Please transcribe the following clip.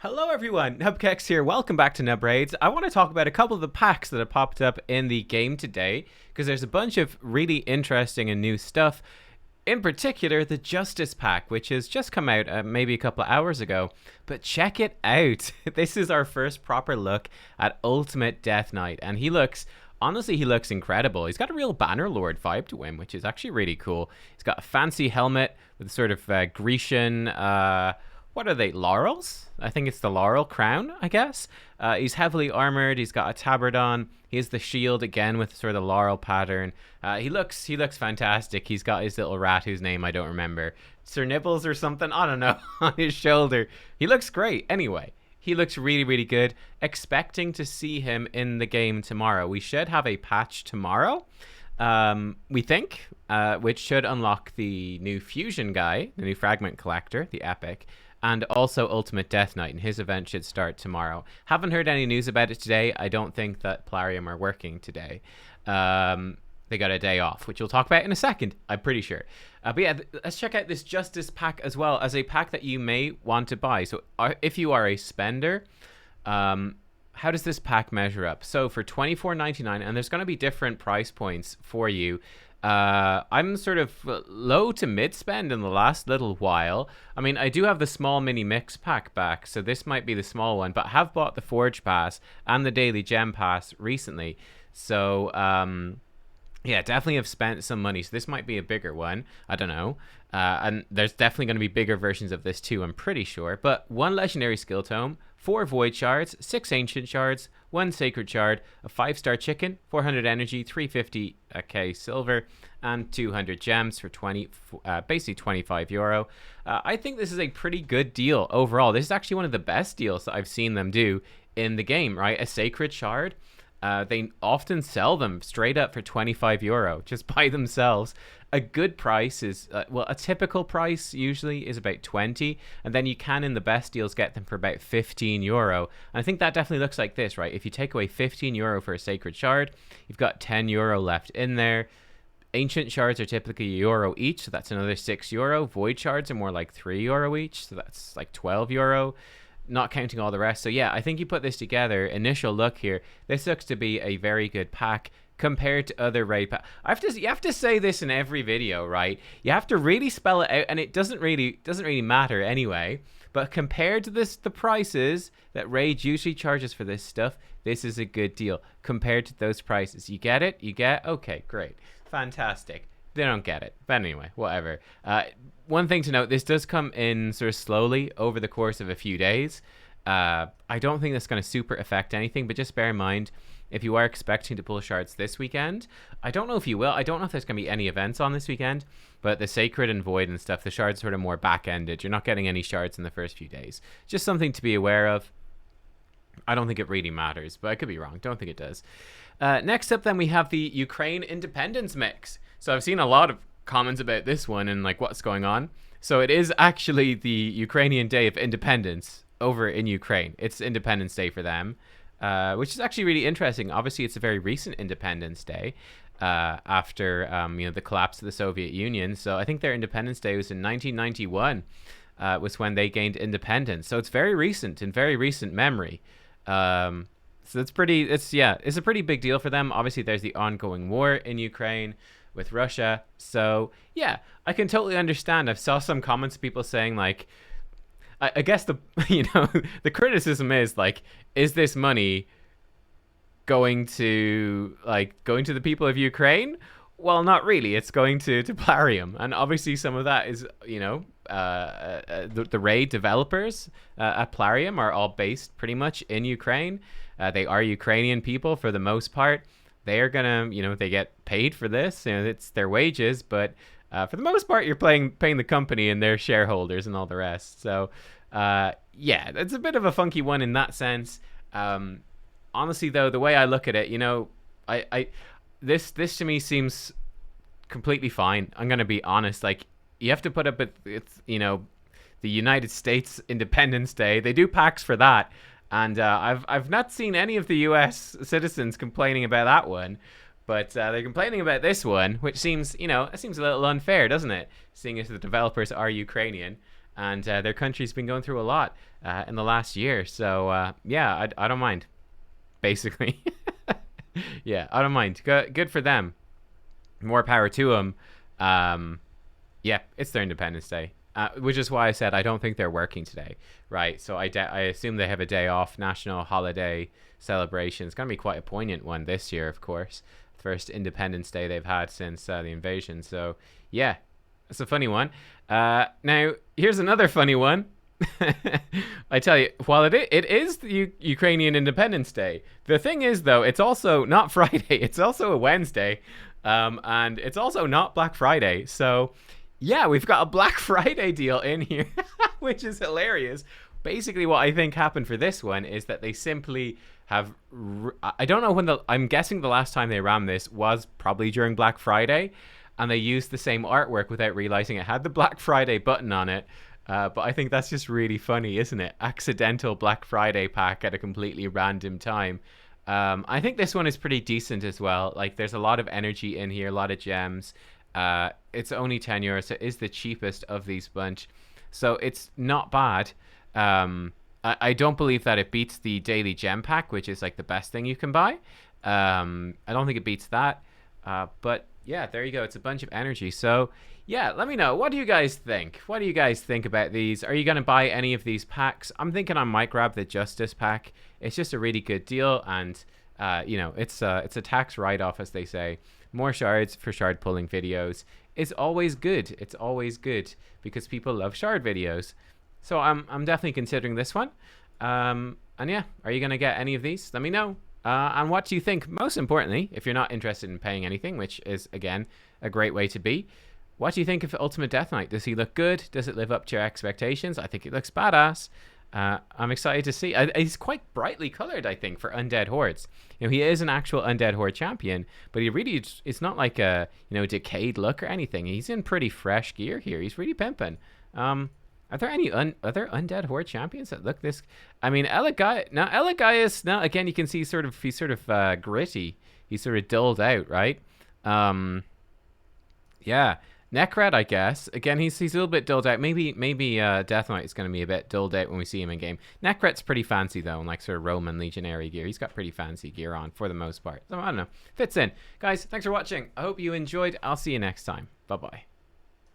Hello everyone, nubkeks here. Welcome back to Nub Raids. I want to talk about a couple of the packs that have popped up in the game today because there's a bunch of really interesting and new stuff. In particular, the Justice pack, which has just come out maybe a couple of hours ago. But check it out. This is our first proper look at Ultimate Death Knight, and honestly, he looks incredible. He's got a real Bannerlord vibe to him, which is actually really cool. He's got a fancy helmet with sort of Grecian, what are they, laurels? I think it's the laurel crown, I guess. He's heavily armored. He's got a tabard on. He has the shield again with sort of the laurel pattern. He looks fantastic. He's got his little rat whose name I don't remember. Sir Nibbles or something? I don't know. On his shoulder. He looks great. Anyway, he looks really, really good. Expecting to see him in the game tomorrow. We should have a patch tomorrow, we think, which should unlock the new fusion guy, the new fragment collector, the epic, and also Ultimate Death Knight, and his event should start tomorrow. Haven't heard any news about it today. I don't think that Plarium are working today. They got a day off, which we'll talk about in a second, I'm pretty sure. But yeah, let's check out this Justice pack as well as a pack that you may want to buy. So if you are a spender, how does this pack measure up? So for $24.99, and there's going to be different price points for you. I'm sort of low to mid spend in the last little while. I mean, I do have the small mini mix pack back, so this might be the small one, but I have bought the Forge Pass and the Daily Gem Pass recently. So, yeah, definitely have spent some money. So this might be a bigger one. I don't know. And there's definitely going to be bigger versions of this too, I'm pretty sure. But 1 legendary skill tome, 4 void shards, 6 ancient shards, 1 sacred shard, a 5-star chicken, 400 energy, 350k silver, and 200 gems for basically €25. I think this is a pretty good deal overall. This is actually one of the best deals that I've seen them do in the game, right? A sacred shard. They often sell them straight up for €25 just by themselves. A good price is, well, a typical price usually is about 20, and then you can, in the best deals, get them for about €15. And I think that definitely looks like this, right? If you take away €15 for a sacred shard, you've got €10 left in there. Ancient shards are typically €1 each, so that's another €6. Void shards are more like €3 each, so that's like €12. Not counting all the rest. So yeah, I think you put this together, initial look here, this looks to be a very good pack compared to other raid packs. You have to say this in every video, right? You have to really spell it out, and it doesn't really matter anyway. But compared to the prices that Raid usually charges for this stuff, this is a good deal compared to those prices. You get it? You get? Okay, great. Fantastic. They don't get it. But anyway, whatever. One thing to note, this does come in sort of slowly over the course of a few days. I don't think that's going to super affect anything, but just bear in mind, if you are expecting to pull shards this weekend, I don't know if you will. I don't know if there's going to be any events on this weekend, but the Sacred and Void and stuff, the shards are sort of more back-ended. You're not getting any shards in the first few days. Just something to be aware of. I don't think it really matters, but I could be wrong. Don't think it does. Next up, then, we have the Ukraine Independence Mix. So I've seen a lot of comments about this one and like what's going on. So it is actually the Ukrainian Day of Independence over in Ukraine. It's Independence Day for them, which is actually really interesting. Obviously, it's a very recent Independence Day after the collapse of the Soviet Union. So I think their Independence Day was in 1991, was when they gained independence. So it's very recent, in very recent memory. So it's a pretty big deal for them. Obviously, there's the ongoing war in Ukraine with Russia. So yeah, I can totally understand. I've saw some comments, people saying like, I guess the criticism is like, is this money going to the people of Ukraine? Well, not really. It's going to Plarium, and obviously some of that is the raid developers at Plarium are all based pretty much in Ukraine. They are Ukrainian people for the most part. They are gonna, they get paid for this. It's their wages, but for the most part, you're paying the company and their shareholders and all the rest. So, yeah, it's a bit of a funky one in that sense. Honestly, though, the way I look at it, this to me seems completely fine. I'm gonna be honest. Like, you have to put up with the United States Independence Day. They do packs for that. And I've not seen any of the U.S. citizens complaining about that one, but they're complaining about this one, which seems, it seems a little unfair, doesn't it? Seeing as the developers are Ukrainian. and their country's been going through a lot in the last year. So yeah, I don't mind, basically. Yeah, I don't mind. Good for them. More power to them. Yeah, it's their Independence Day, which is why I said I don't think they're working today, right? So I assume they have a day off, national holiday celebration. It's going to be quite a poignant one this year, of course. First Independence Day they've had since the invasion. So yeah, it's a funny one. Now, here's another funny one. I tell you, while it is the Ukrainian Independence Day, the thing is, though, it's also not Friday. It's also a Wednesday. And it's also not Black Friday. So yeah, we've got a Black Friday deal in here, which is hilarious. Basically, what I think happened for this one is that they simply have... I don't know when I'm guessing the last time they ran this was probably during Black Friday, and they used the same artwork without realizing it had the Black Friday button on it. But I think that's just really funny, isn't it? Accidental Black Friday pack at a completely random time. I think this one is pretty decent as well. Like, there's a lot of energy in here, a lot of gems. It's only €10, so it is the cheapest of these bunch. So it's not bad. I don't believe that it beats the daily gem pack, which is like the best thing you can buy. I don't think it beats that. But yeah, there you go. It's a bunch of energy. So yeah, let me know. What do you guys think? What do you guys think about these? Are you going to buy any of these packs? I'm thinking I might grab the Justice pack. It's just a really good deal, and you know, it's a tax write-off, as they say. More shards for shard pulling videos is always good. It's always good because people love shard videos. So I'm definitely considering this one. And yeah, are you going to get any of these? Let me know. And what do you think? Most importantly, if you're not interested in paying anything, which is, again, a great way to be, what do you think of Ultimate Death Knight? Does he look good? Does it live up to your expectations? I think it looks badass. I'm excited to see. He's quite brightly colored, I think, for Undead Hordes. You know, he is an actual Undead Horde champion, but he really, it's not like a, you know, decayed look or anything. He's in pretty fresh gear here. He's really pimping. Are there any other Undead Horde champions that look this? I mean, Elegaius, now again, you can see he's sort of gritty. He's sort of dulled out, right? Yeah. Necrat, I guess. Again, he's a little bit dulled out. Maybe Death Knight is going to be a bit dulled out when we see him in game. Necrat's pretty fancy, though, in like sort of Roman legionary gear. He's got pretty fancy gear on for the most part. So, I don't know. Fits in. Guys, thanks for watching. I hope you enjoyed. I'll see you next time. Bye-bye.